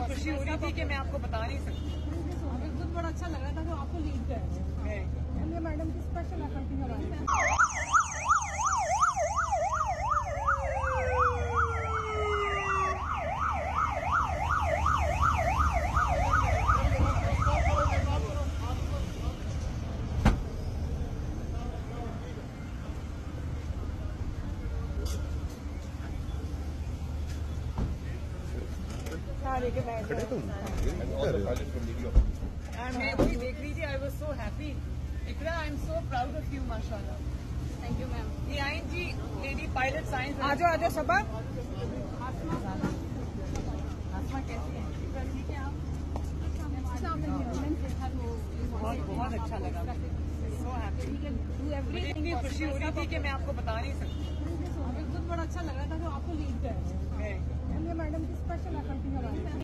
खुशी हो रही थी कि मैं आपको बता नहीं सकती। खुद बड़ा अच्छा लग रहा था जो आपको लीड कर रहे हैं। मैडम की स्पेशल एफर्ट थी हमारे साथ। मैं वही देख रही थी। I was so happy. Iqra, I am so proud of you माशाल्लाह। Thank you ma'am. ये आइन जी लेडी पायलट साइंस। आ जाओ सबा। आसमा कैसी है? ठीक है आप? बहुत अच्छा लगा। So happy. मुझे इतनी खुशी हो रही थी कि मैं आपको बता नहीं सकती। खुद बड़ा अच्छा लग रहा था जो आपको लीड कर रहे हैं। मैडम की स्पेशल एफर्ट थी हमारे साथ।